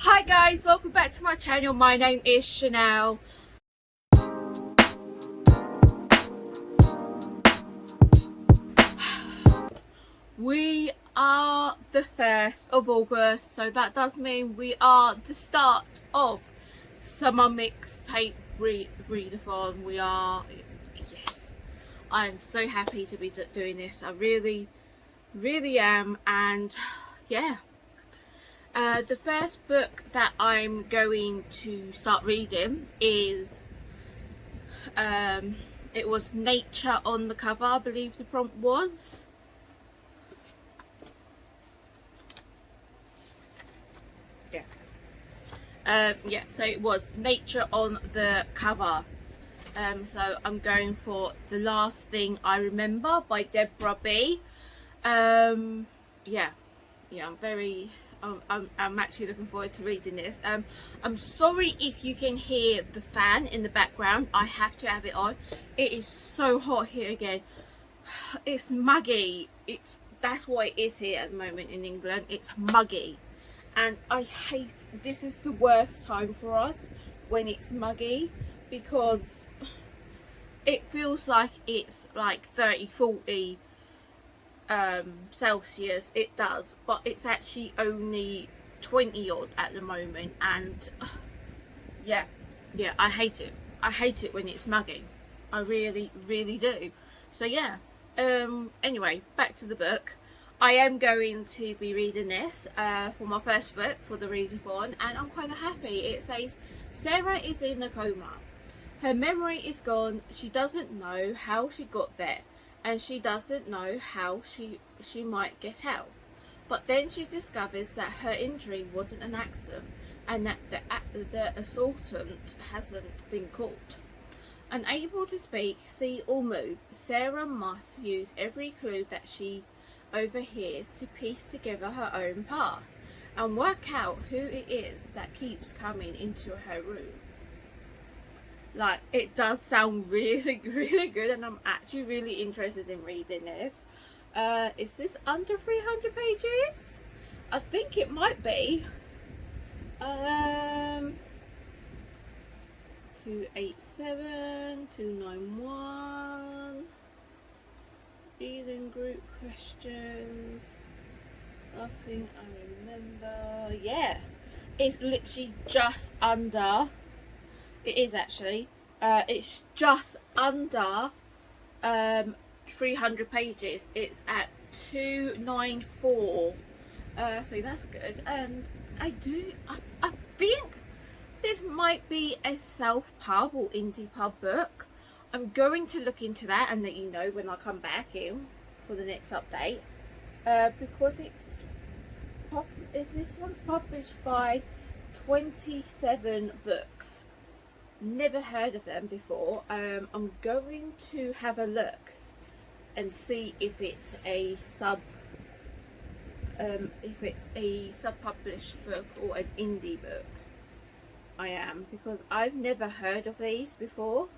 Hi guys, welcome back to my channel. My name is Chanel. We are the 1st of August, so that does mean we are the start of summer mixtape readathon. We are, yes, I'm so happy to be doing this. I really am. And yeah, the first book that I'm going to start reading is it was Nature on the cover, I believe the prompt was. Yeah, so it was Nature on the cover. So I'm going for The Last Thing I Remember by Deborah B. Yeah, I'm actually looking forward to reading this. I'm sorry if you can hear the fan in the background. I have to have it on. It is so hot here again. It's muggy. That's what it is here at the moment in England. It's muggy. And I hate, this is the worst time for us when it's muggy, because it feels like it's like 30-40 Celsius. It does, but it's actually only 20 odd at the moment. And yeah, I hate it. I hate it when it's muggy. I really do. So yeah, anyway, back to the book. I am going to be reading this for my first book for the readathon, and I'm kind of happy. It says, Sarah is in a coma. Her memory is gone. She doesn't know how she got there, and she doesn't know how she might get out. But then she discovers that her injury wasn't an accident, and that the assaultant hasn't been caught. Unable to speak, see or move, Sarah must use every clue that she overhears to piece together her own path and work out who it is that keeps coming into her room. Like, it does sound really good, and I'm actually really interested in reading this. Is this under 300 pages? I think it might be. 287, 291. Reading group questions. Last thing I remember. Yeah, it's literally just under. It is actually. It's just under 300 pages. It's at 294. So that's good. And I think this might be a self-pub or indie pub book. I'm going to look into that and let you know when I come back in for the next update, because this one's published by 27 Books. Never heard of them before. I'm going to have a look and see if it's a sub-published book or an indie book. I am, because I've never heard of these before.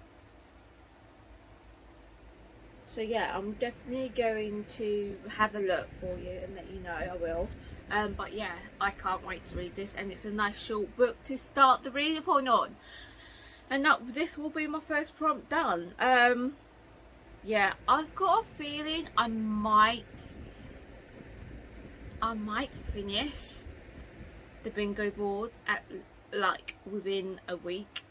So yeah, I'm definitely going to have a look for you and let you know. I will. But yeah, I can't wait to read this, and it's a nice short book to start the readathon on. And this will be my first prompt done. Yeah, I've got a feeling I might finish the bingo board at like within a week.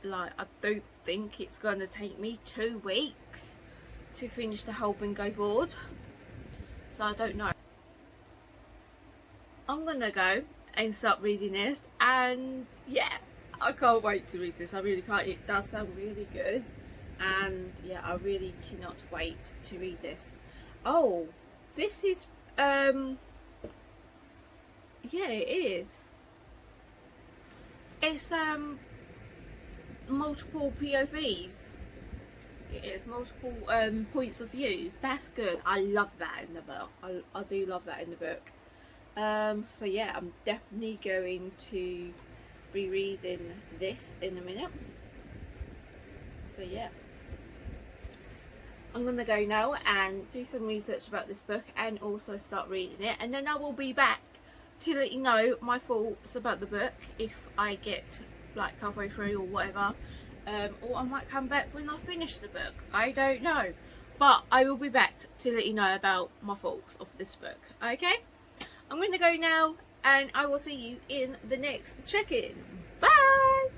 Like, I don't think it's going to take me 2 weeks to finish the whole bingo board, so I don't know. I'm gonna go and start reading this, and yeah, I can't wait to read this. I really can't. It does sound really good, and yeah, I really cannot wait to read this. Oh, this is yeah, it is. It's multiple POVs. It is multiple points of views. That's good. I love that in the book. I do love that in the book. So yeah, I'm definitely going to be reading this in a minute. So yeah, I'm gonna go now and do some research about this book and also start reading it, and then I will be back to let you know my thoughts about the book if I get like halfway through or whatever, or I might come back when I finish the book. I don't know, but I will be back to let you know about my thoughts of this book. Okay, I'm going to go now, and I will see you in the next check-in. Bye.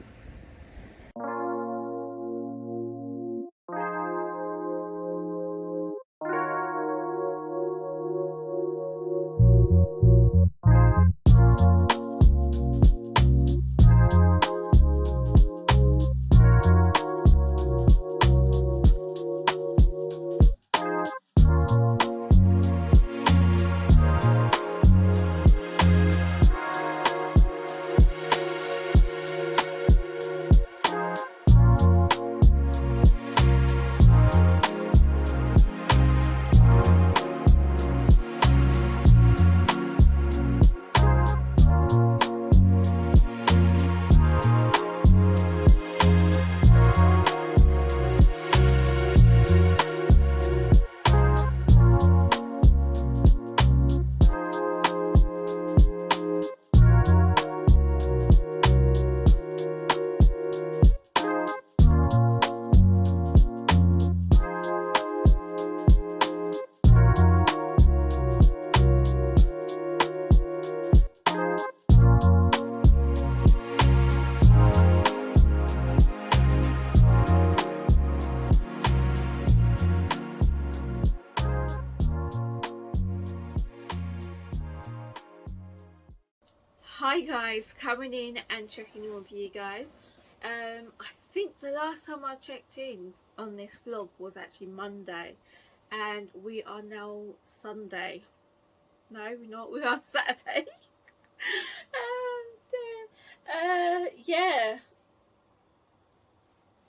Hi guys, coming in and checking in with you guys. I think the last time I checked in on this vlog was actually Monday, and we are now Sunday. No, we're not, we are Saturday. Yeah,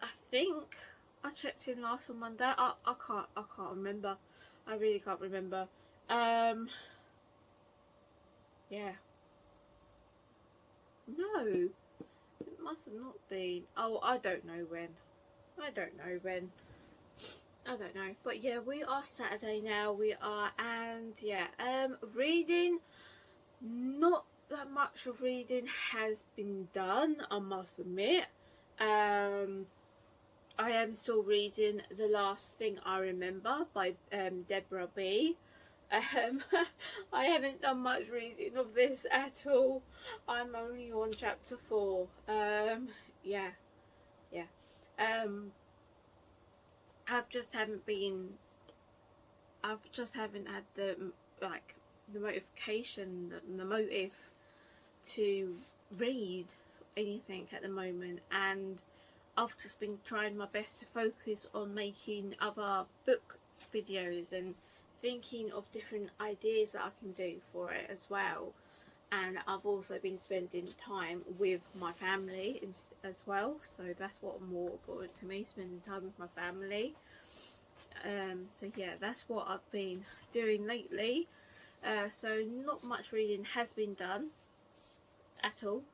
I think I checked in last on Monday. I can't remember. I really can't remember. Yeah. No, it must have not been. Oh, I don't know when. I don't know when. I don't know. But yeah, we are Saturday now. We are, and yeah, reading. Not that much of reading has been done, I must admit. I am still reading The Last Thing I Remember by Deborah B. I haven't done much reading of this at all. I'm only on chapter 4. Yeah. I've just haven't had the the motivation, the motive to read anything at the moment, and I've just been trying my best to focus on making other book videos and thinking of different ideas that I can do for it as well. And I've also been spending time with my family as well, so that's what more important to me, spending time with my family. So yeah, that's what I've been doing lately. So not much reading has been done at all,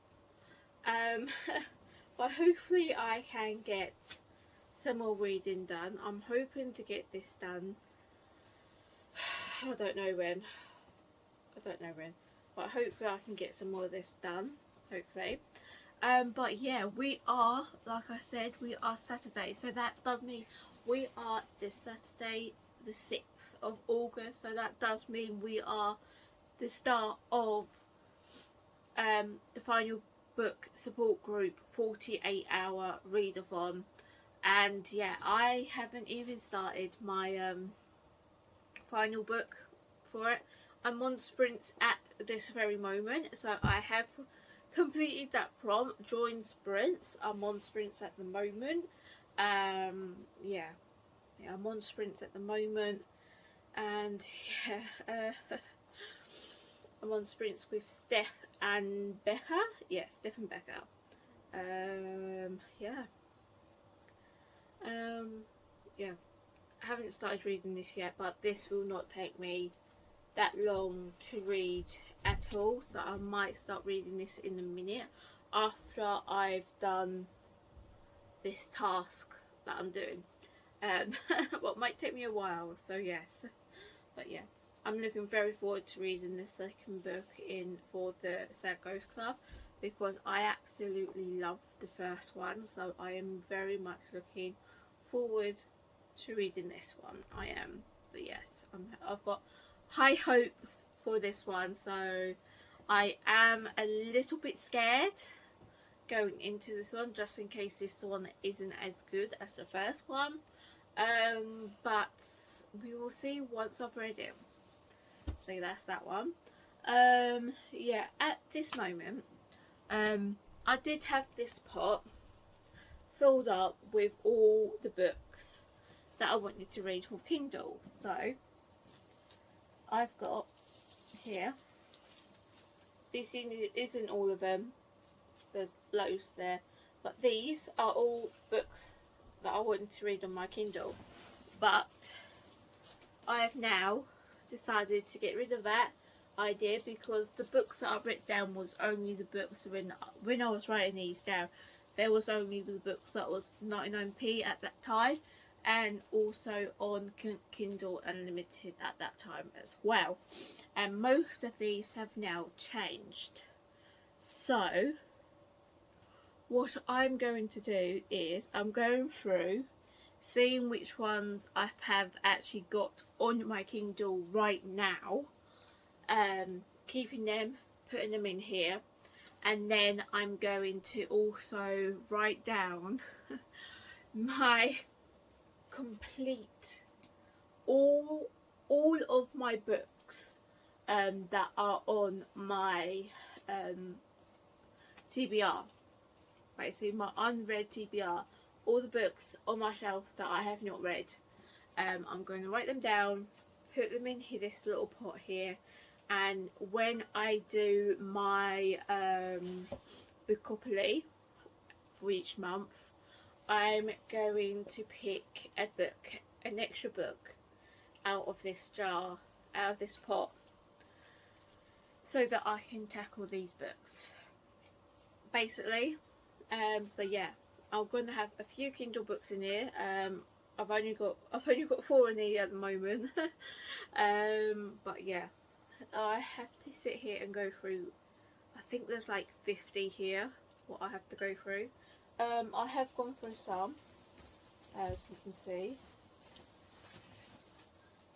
but hopefully I can get some more reading done. I'm hoping to get this done. I don't know when, but hopefully I can get some more of this done, hopefully. But yeah, we are, like I said, we are Saturday, so that does mean we are this Saturday the 6th of August, so that does mean we are the start of the final book support group 48-hour readathon. And yeah, I haven't even started my final book for it. I'm on sprints at this very moment, so I have completed that prompt, join sprints. I'm on sprints at the moment. Yeah, I'm on sprints at the moment, and yeah, I'm on sprints with Steph and Becca. Yeah, Steph and Becca. Yeah. Yeah. I haven't started reading this yet, but this will not take me that long to read at all, so I might start reading this in a minute after I've done this task that I'm doing. Well, it might take me a while, so yes, but yeah. I'm looking very forward to reading the second book in for the Sad Ghost Club, because I absolutely love the first one, so I am very much looking forward to reading this one. I am. So yes, I've got high hopes for this one, so I am a little bit scared going into this one, just in case this one isn't as good as the first one, but we will see once I've read it. So that's that one. Yeah, at this moment, I did have this pot filled up with all the books that I wanted to read for Kindle. So I've got here, this isn't all of them, there's loads there, but these are all books that I wanted to read on my Kindle, but I have now decided to get rid of that idea, because the books that I've written down was only the books when I was writing these down, there was only the books that was 99p at that time, and also on Kindle Unlimited at that time as well, and most of these have now changed. So what I'm going to do is I'm going through seeing which ones I have actually got on my Kindle right now, keeping them, putting them in here, and then I'm going to also write down my complete all of my books that are on my TBR, basically my unread TBR, all the books on my shelf that I have not read. I'm going to write them down, put them in here, this little pot here, and when I do my Bookopoly for each month, I'm going to pick a book, an extra book, out of this jar, out of this pot, so that I can tackle these books, basically. So yeah, I'm going to have a few Kindle books in here. I've only got 4 in here at the moment. But yeah, I have to sit here and go through, I think there's like 50 here. That's what I have to go through. I have gone through some, as you can see.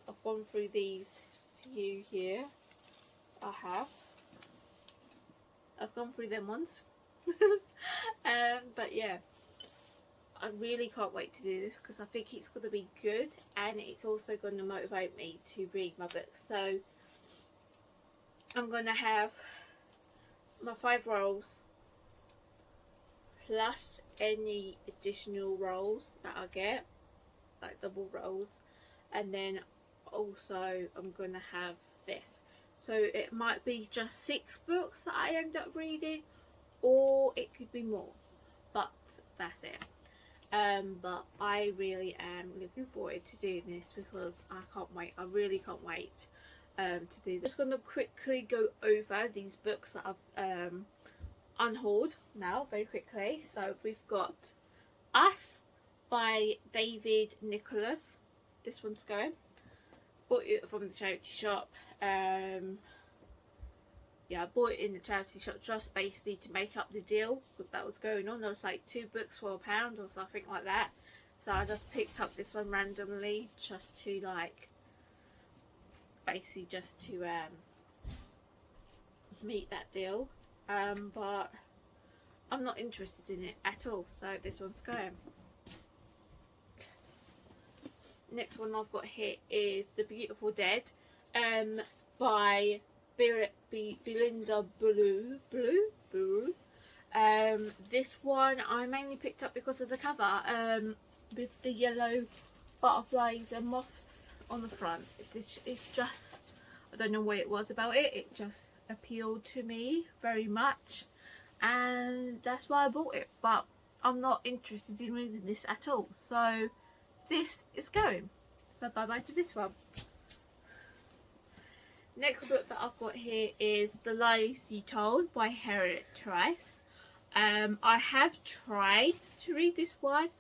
I've gone through these few here. I've gone through them once. But yeah, I really can't wait to do this, because I think it's going to be good, and it's also going to motivate me to read my books. So I'm going to have my 5 rolls plus any additional rolls that I get, like double rolls, and then also I'm going to have this. So it might be just 6 books that I end up reading, or it could be more, but that's it. But I really am looking forward to doing this, because I can't wait. I really can't wait to do this. I'm just going to quickly go over these books that I've unhauled now very quickly. So we've got Us by David Nicholas. This one's going. Bought it from the charity shop. Yeah, I bought it in the charity shop just basically to make up the deal that was going on. There was like 2 books for £1 or something like that. So I just picked up this one randomly, just to like, basically just to meet that deal. But I'm not interested in it at all, so this one's going. Next one I've got here is The Beautiful Dead by Belinda Blue. This one I mainly picked up because of the cover, with the yellow butterflies and moths on the front. It's just, I don't know what it was about it, it just appealed to me very much, and that's why I bought it. But I'm not interested in reading this at all, so this is going. So bye bye to this one. Next book that I've got here is The Lies You Told by Harriet Trice. I have tried to read this one.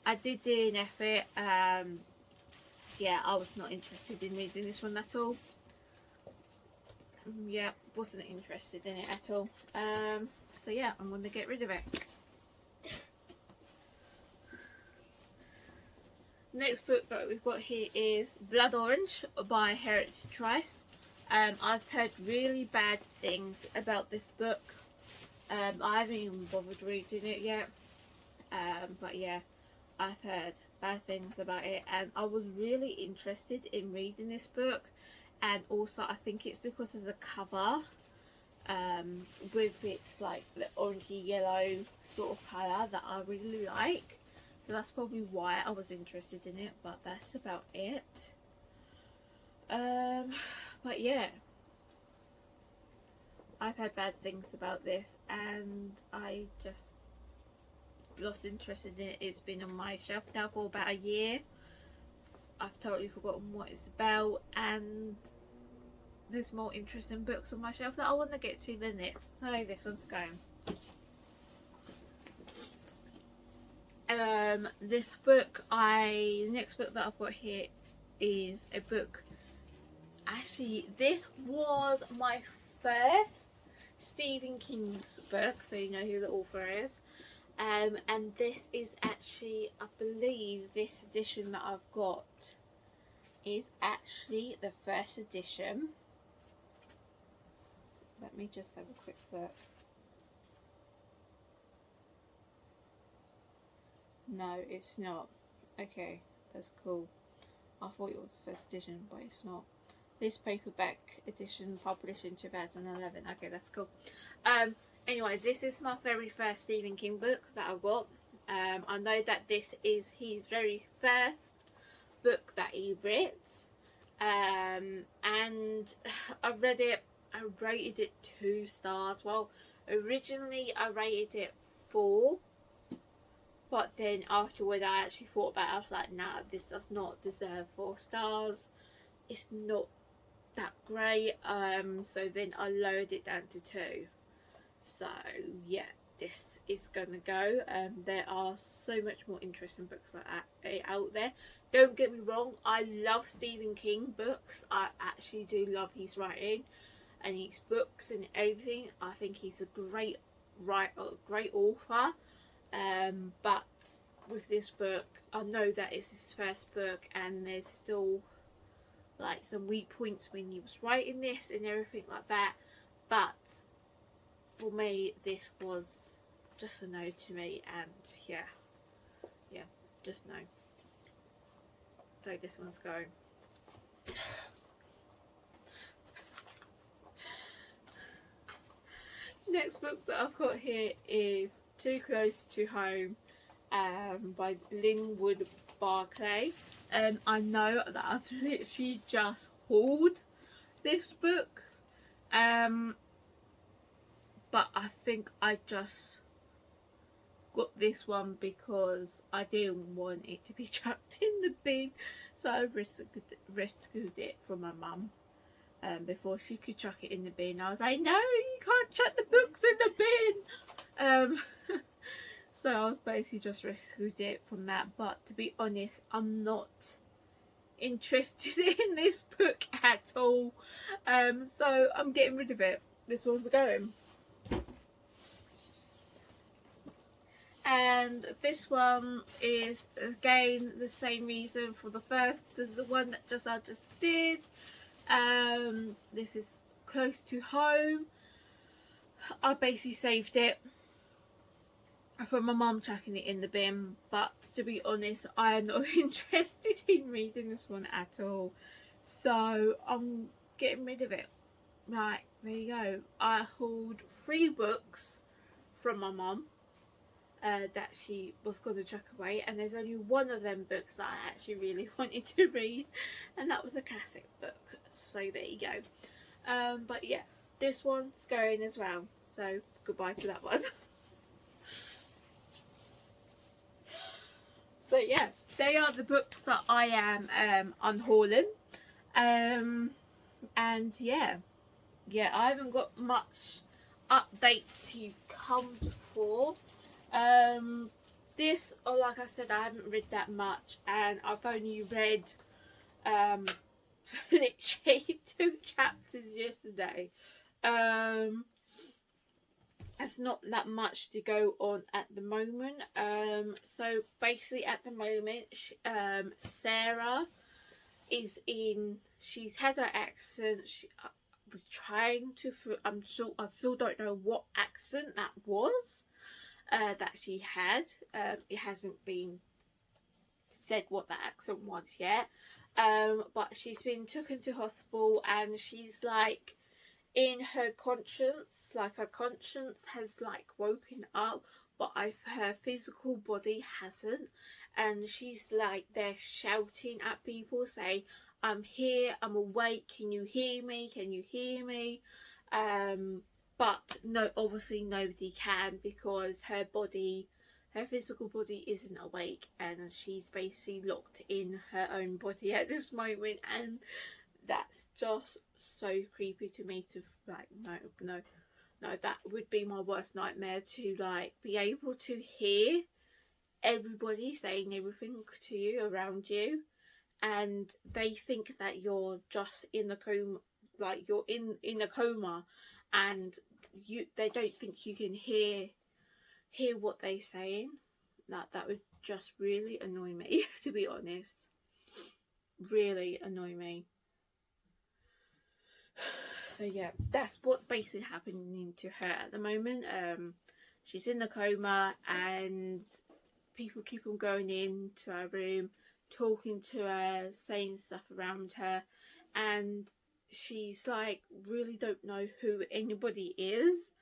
I did do an effort. Yeah, I was not interested in reading this one at all. yeah, wasn't interested in it at all. So yeah, I'm going to get rid of it. Next book that we've got here is Blood Orange by Heritage Trice. I've heard really bad things about this book. I haven't even bothered reading it yet. But yeah, I've heard bad things about it, and I was really interested in reading this book. And also I think it's because of the cover, with its like the orangey yellow sort of colour that I really like. So that's probably why I was interested in it, but that's about it. But yeah, I've had bad things about this and I just lost interest in it. It's been on my shelf now for about a year. I've totally forgotten what it's about, and there's more interesting books on my shelf that I want to get to than this. So this one's going. This book, the next book that I've got here is a book. Actually, this was my first Stephen King's book, so you know who the author is. And this is actually, I believe this edition that I've got is actually the first edition. Let me just have a quick look. No, it's not. Okay, that's cool. I thought it was the first edition, but it's not. This paperback edition published in 2011. Okay, that's cool. Anyway, this is my very first Stephen King book that I got. I know that this is his very first book that he wrote. And I read it. I rated it 2 stars. Well, originally I rated it 4. But then afterward I actually thought about it. I was like, nah, this does not deserve 4 stars. It's not that great. So then I lowered it down to 2. So yeah, this is gonna go. There are so much more interesting books like that out there. Don't get me wrong, I love Stephen King books. I actually do love his writing and his books and everything. I think he's a great writer, great author. But with this book, I know that it's his first book and there's still like some weak points when he was writing this and everything like that. But for me, this was just a no to me, and yeah, just no. So this one's going. Next book that I've got here is Too Close to Home, by Linwood Barclay. I know that I've literally just hauled this book, but I think I just got this one because I didn't want it to be chucked in the bin, so I rescued it from my mum before she could chuck it in the bin. I was like, no, you can't chuck the books in the bin. So I was basically just rescued it from that. But to be honest, I'm not interested in this book at all. So I'm getting rid of it. This one's going. And this one is again the same reason for the first. This is the one that I just did. This is Close to Home. I basically saved it from my mum chucking it in the bin, but to be honest, I am not interested in reading this one at all, so I'm getting rid of it. Right, there you go. I hauled 3 books from my mum that she was going to chuck away, and there's only one of them books that I actually really wanted to read, and that was a classic book, so there you go. But yeah, this one's going as well, so goodbye to that one. So yeah, they are the books that I am unhauling, and yeah, I haven't got much update to come for. This, or like I said, I haven't read that much, and I've only read literally 2 chapters yesterday. There's not that much to go on at the moment. So basically at the moment, Sarah is in, she's had her accent. We're trying to, I still don't know what accent that was that she had. It hasn't been said what that accent was yet. But she's been taken to hospital, and she's like, in her conscience, like her conscience has like woken up, but her physical body hasn't, and she's like, they're shouting at people saying, I'm here, I'm awake, can you hear me, can you hear me? But no, obviously nobody can, because her physical body isn't awake, and she's basically locked in her own body at this moment, and that's just so creepy to me. To like, no, that would be my worst nightmare, to like be able to hear everybody saying everything to you around you, and they think that you're just in the coma, like you're in a coma, and they don't think you can hear what they're saying. That would just really annoy me, to be honest. Really annoy me. So yeah, that's what's basically happening to her at the moment. She's in a coma, and people keep on going into her room, talking to her, saying stuff around her, and she's like, really don't know who anybody is,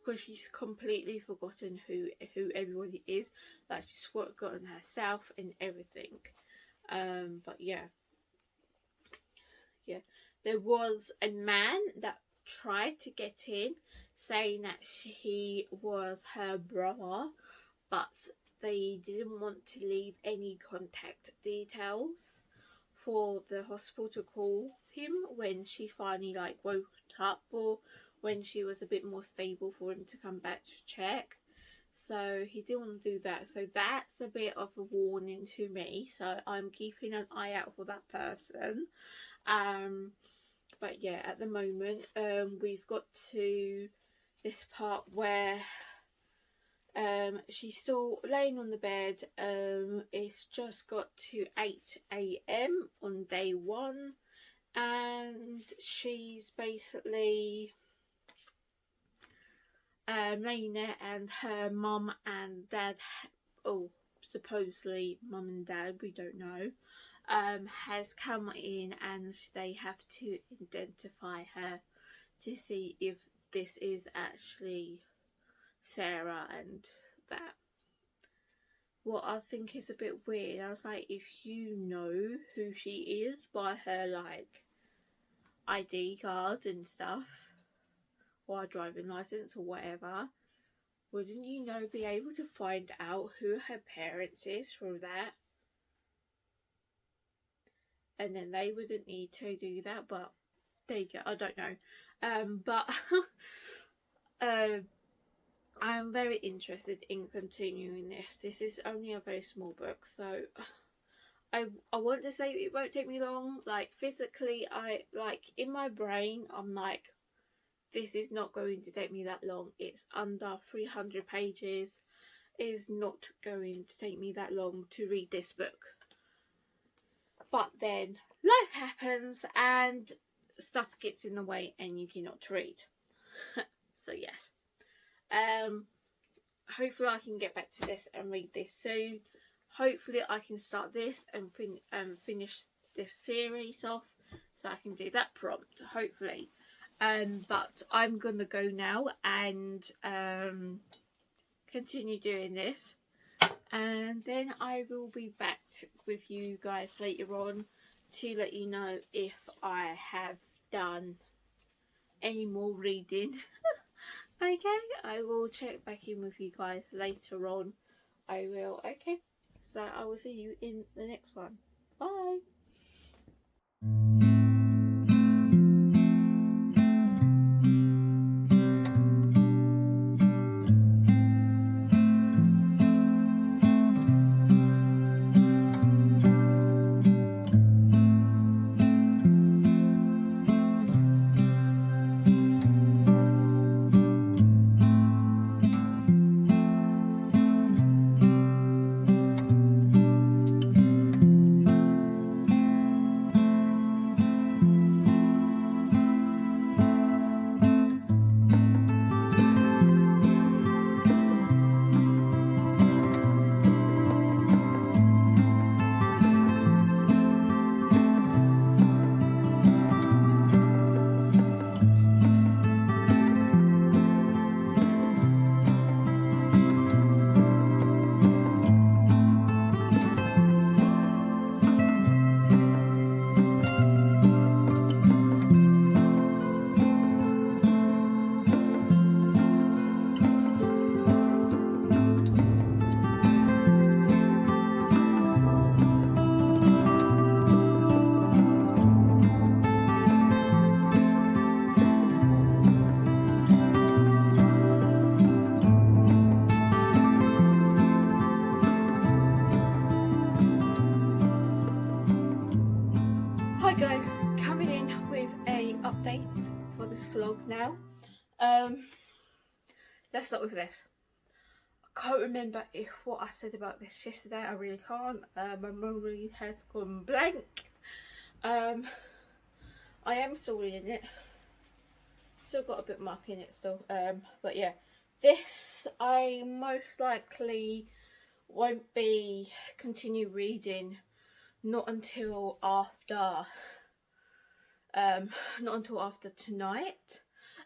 because she's completely forgotten who everybody is. Like, she's forgotten herself and everything. But yeah. There was a man that tried to get in, saying that he was her brother, but they didn't want to leave any contact details for the hospital to call him when she finally like woke up, or when she was a bit more stable, for him to come back to check. So he didn't want to do that. So that's a bit of a warning to me. So I'm keeping an eye out for that person. But yeah, at the moment, we've got to this part where she's still laying on the bed. It's just got to 8 AM on day 1, and she's basically laying there, and her mum and dad, supposedly mum and dad, we don't know, has come in, and they have to identify her to see if this is actually Sarah. And that, what I think is a bit weird, I was like, if you know who she is by her like ID card and stuff, or a driving license or whatever, wouldn't you be able to find out who her parents is through that? And then they wouldn't need to do that, but there you go, I don't know. But I'm very interested in continuing this. This is only a very small book, so I want to say it won't take me long. Like, physically, in my brain, I'm like, this is not going to take me that long. It's under 300 pages. It is not going to take me that long to read this book. But then life happens and stuff gets in the way and you cannot read. So yes. Hopefully I can get back to this and read this soon. Hopefully I can start this and finish this series off, so I can do that prompt, hopefully. But I'm gonna go now and continue doing this, and then I will be back with you guys later on to let you know if I have done any more reading. Okay, I will check back in with you guys later on. I will. Okay, so I will see you in the next one. Bye. now. Let's start with this. I can't remember what I said about this yesterday. I really can't. My memory has gone blank. I am still reading it. Still got a bookmark in it still. But yeah, this I most likely won't be continue reading not until after tonight,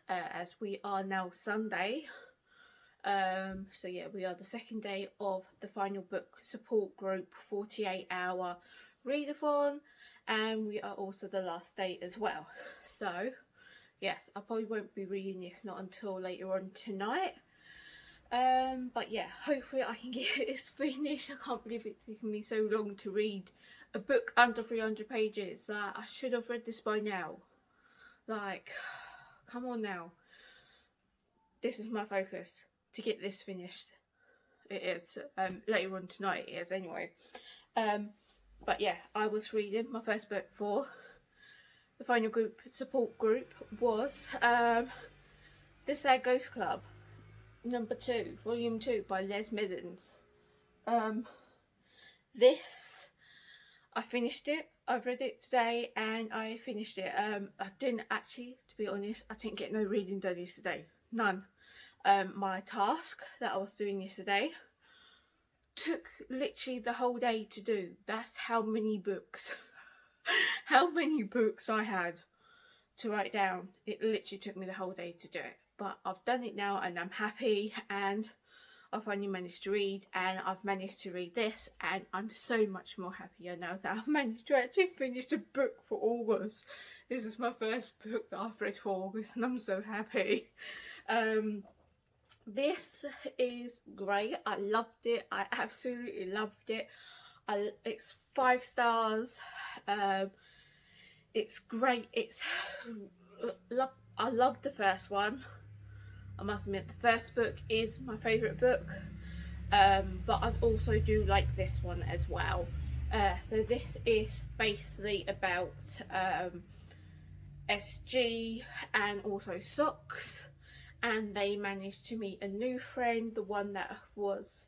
as we are now Sunday. So yeah, we are the second day of the final book support group 48-hour readathon, and we are also the last day as well. So yes, I probably won't be reading this not until later on tonight. But yeah, hopefully I can get this finished. I can't believe it's taken me so long to read a book under 300 pages. Like, I should have read this by now. Like, come on now. This is my focus, to get this finished. It is. Later on tonight it is anyway. But yeah, I was reading my first book for the final group support group was The Sad Ghost Club, number 2, volume 2 by Les Mezzins. This, I finished it. I've read it today and I finished it. I didn't actually, to be honest, I didn't get no reading done yesterday. None. My task that I was doing yesterday took literally the whole day to do. That's how many books I had to write down. It literally took me the whole day to do it, but I've done it now and I'm happy, and I finally managed to read, and I've managed to read this, and I'm so much more happier now that I've managed to actually finish a book for August. This is my first book that I've read for August and I'm so happy. This is great. I loved it. I absolutely loved it. It's 5 stars. It's great. I love the first one. I must admit, the first book is my favourite book, but I also do like this one as well. So this is basically about SG and also Socks, and they managed to meet a new friend, the one that was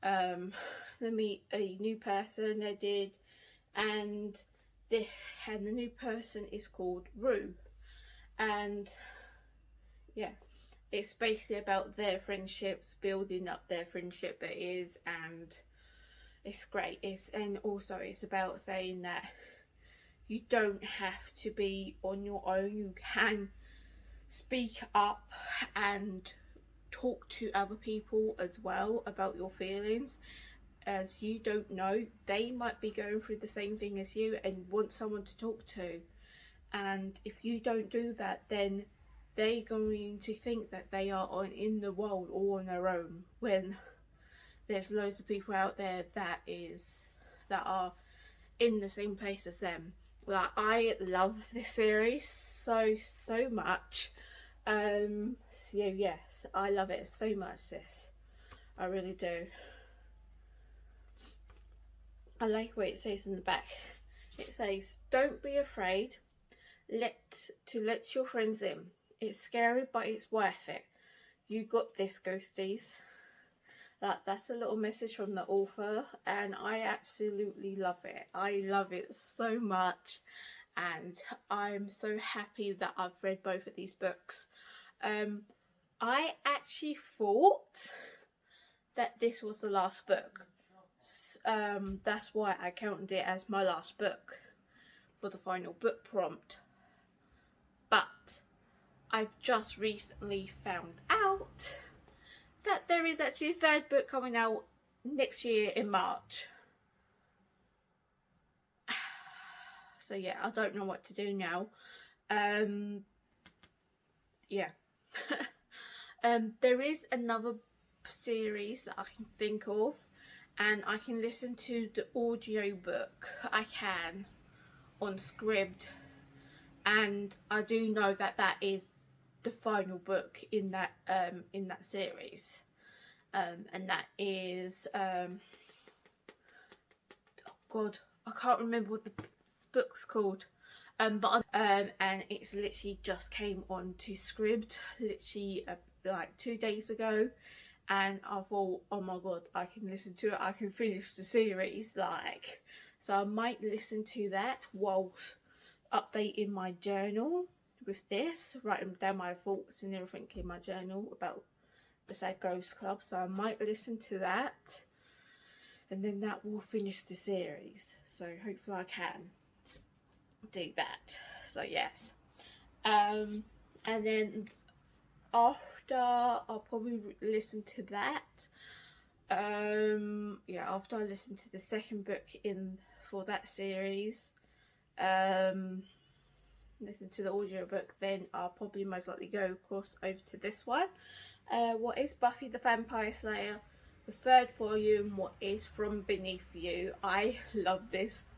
they meet a new person, they did, and the new person is called Rue, and yeah, it's basically about their friendships, building up their friendship. It is, and it's great. And also it's about saying that you don't have to be on your own. You can speak up and talk to other people as well about your feelings, as you don't know, they might be going through the same thing as you and want someone to talk to, and if you don't do that, then they're going to think that they are in the world all on their own, when there's loads of people out there that are in the same place as them. Like, I love this series so much. So yes, I love it so much, this. I really do. I like what it says in the back. It says, "Don't be afraid let your friends in. It's scary, but it's worth it. You got this, ghosties." That's a little message from the author, and I absolutely love it. I love it so much, and I'm so happy that I've read both of these books. I actually thought that this was the last book. That's why I counted it as my last book for the final book prompt. But I've just recently found out that there is actually a 3rd book coming out next year in March. So yeah, I don't know what to do now. Yeah. There is another series that I can think of, and I can listen to the audio book. I can on Scribd, and I do know that that is the final book in that series, and that is oh god, I can't remember what the book's called. and it's literally just came on to Scribd literally like 2 days ago, and I thought, oh my god, I can listen to it, I can finish the series, like, so I might listen to that whilst updating my journal with this, writing down my thoughts and everything in my journal about the Sad Ghost Club. So I might listen to that, and then that will finish the series, so hopefully I can do that. So yes, and then after I'll probably listen to that. Yeah, after I listen to the second book in for that series, listen to the audiobook, then I'll probably most likely go across over to this one. What is Buffy the Vampire Slayer, the third volume, What is From Beneath You. I love this.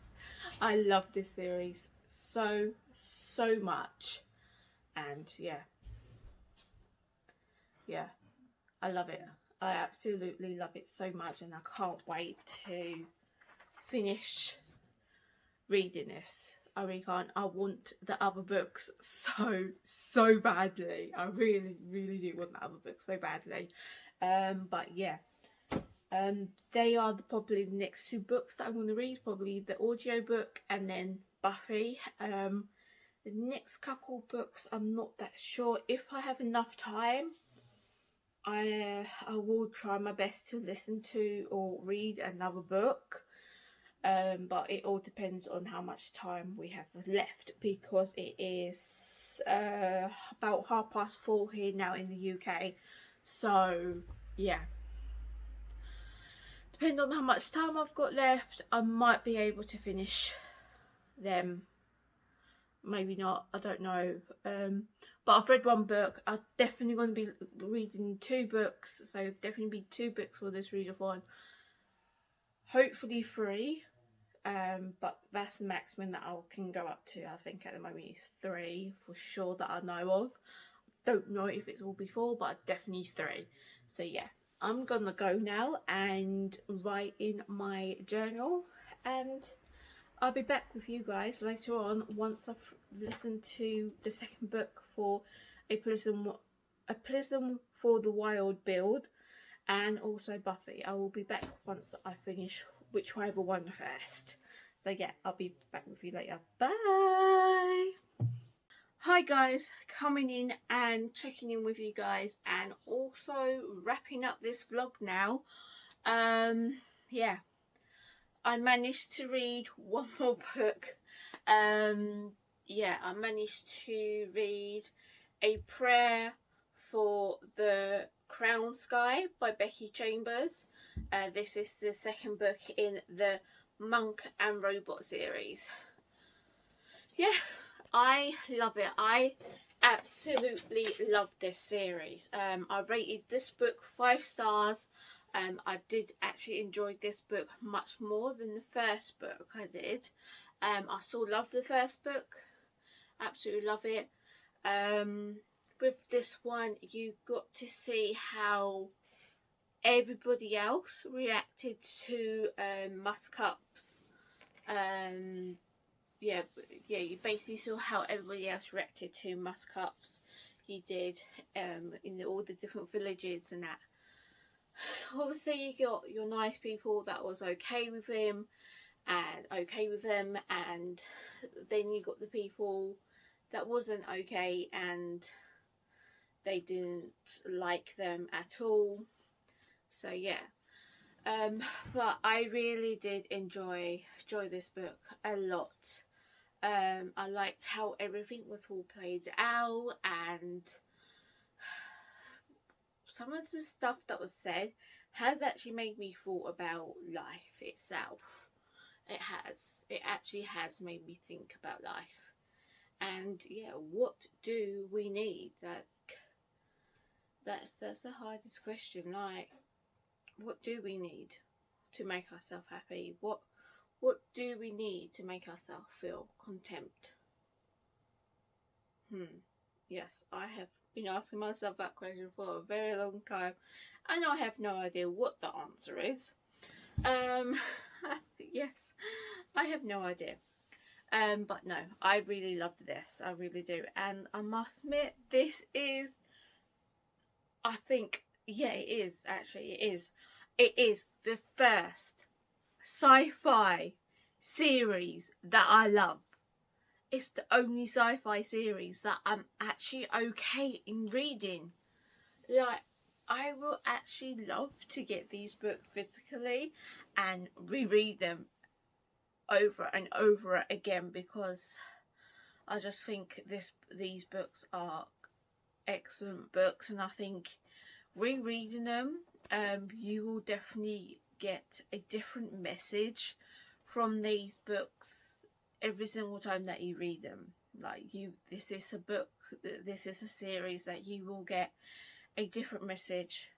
I love this series so much, and yeah, I love it. I absolutely love it so much, and I can't wait to finish reading this. I really can't. I want the other books so badly. I really do want the other books so badly. But yeah, they are probably the next 2 books that I'm going to read. Probably the audiobook and then Buffy. The next couple books, I'm not that sure. If I have enough time, I will try my best to listen to or read another book. But it all depends on how much time we have left, because it is about 4:30 here now in the UK. So yeah, depending on how much time I've got left, I might be able to finish them, maybe not, I don't know. But I've read 1 book. I'm definitely going to be reading 2 books, so definitely be 2 books for this readathon, hopefully 3. But that's the maximum that I can go up to. I think at the moment it's 3 for sure that I know of. Don't know if it's all before, but definitely 3. So yeah, I'm gonna go now and write in my journal, and I'll be back with you guys later on once I've listened to the second book for A Prism for the Wild build, and also Buffy. I will be back once I finish whichever one first. So yeah, I'll be back with you later. Bye! Hi guys, coming in and checking in with you guys, and also wrapping up this vlog now. Yeah, I managed to read 1 more book. Yeah, I managed to read A Prayer for the Crown Sky by Becky Chambers. This is the second book in the Monk and Robot series. Yeah, I love it. I absolutely love this series. I rated this book 5 stars. I did actually enjoy this book much more than the first book I did. I still love the first book. Absolutely love it. With this one, you got to see how everybody else reacted to Muskup's. Yeah, you basically saw how everybody else reacted to Muskup's. He did in all the different villages and that. Obviously, you got your nice people that was okay with him and okay with them, and then you got the people that wasn't okay and they didn't like them at all. So yeah, but I really did enjoy this book a lot. I liked how everything was all played out, and some of the stuff that was said has actually made me thought about life itself. It actually has made me think about life. And yeah, what do we need? That's the hardest question. Like, what do we need to make ourselves happy? What do we need to make ourselves feel content? Yes, I have been asking myself that question for a very long time, and I have no idea what the answer is. Yes, I have no idea. But no, I really loved this. I really do. And I must admit, this is, I think, yeah, it is actually. It is the first sci-fi series that I love. It's the only sci-fi series that I'm actually okay in reading. Like, I will actually love to get these books physically and reread them over and over again, because I just think these books are excellent books, and I think rereading them, you will definitely get a different message from these books every single time that you read them. Like, this is a book, this is a series that you will get a different message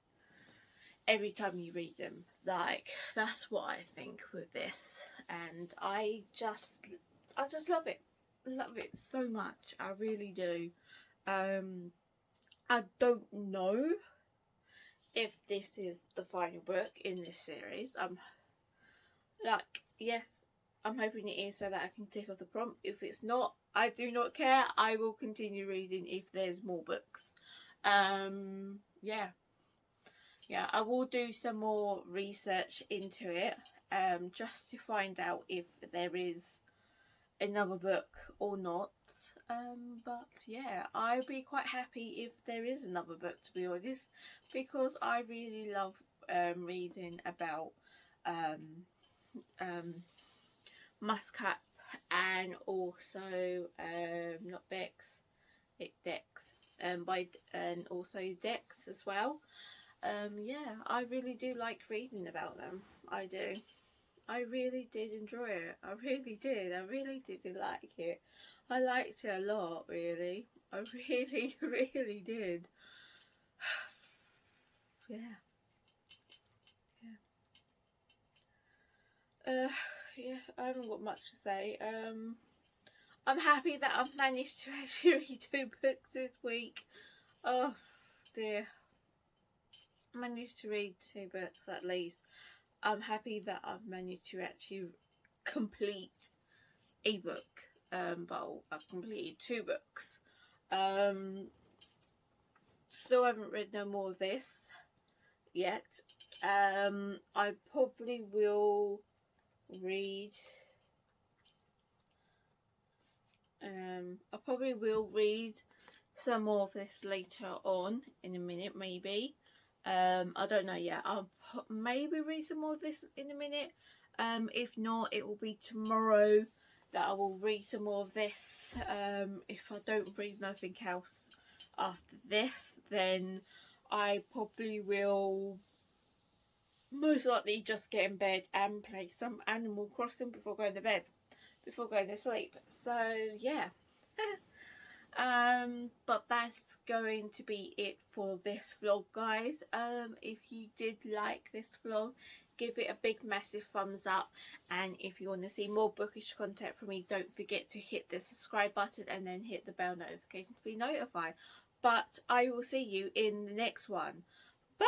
every time you read them. Like, that's what I think with this, and I just love it so much. I really do. I don't know if this is the final book in this series. Like, yes, I'm hoping it is, so that I can tick off the prompt. If it's not, I do not care. I will continue reading if there's more books. Yeah, I will do some more research into it, just to find out if there is another book or not. But yeah, I'd be quite happy if there is another book, to be honest, because I really love reading about Muscat, and also not Bex, it Dex, and also Dex as well. Yeah, I really do like reading about them. I do. I really did enjoy it. I really did. I really did like it. I liked it a lot, really. I really, really did. Yeah. Yeah, I haven't got much to say. I'm happy that I've managed to actually read 2 books this week. Oh dear. I managed to read 2 books at least. I'm happy that I've managed to actually complete a book. But I've completed 2 books. Still haven't read no more of this yet. I probably will read. I probably will read some more of this later on in a minute, maybe. I don't know yet. I'll maybe read some more of this in a minute. If not, it will be tomorrow that I will read some more of this. If I don't read nothing else after this, then I probably will most likely just get in bed and play some Animal Crossing before going to bed, before going to sleep. So yeah. But that's going to be it for this vlog, guys. If you did like this vlog, give it a big massive thumbs up, and if you want to see more bookish content from me, don't forget to hit the subscribe button and then hit the bell notification to be notified. But I will see you in the next one. Bye.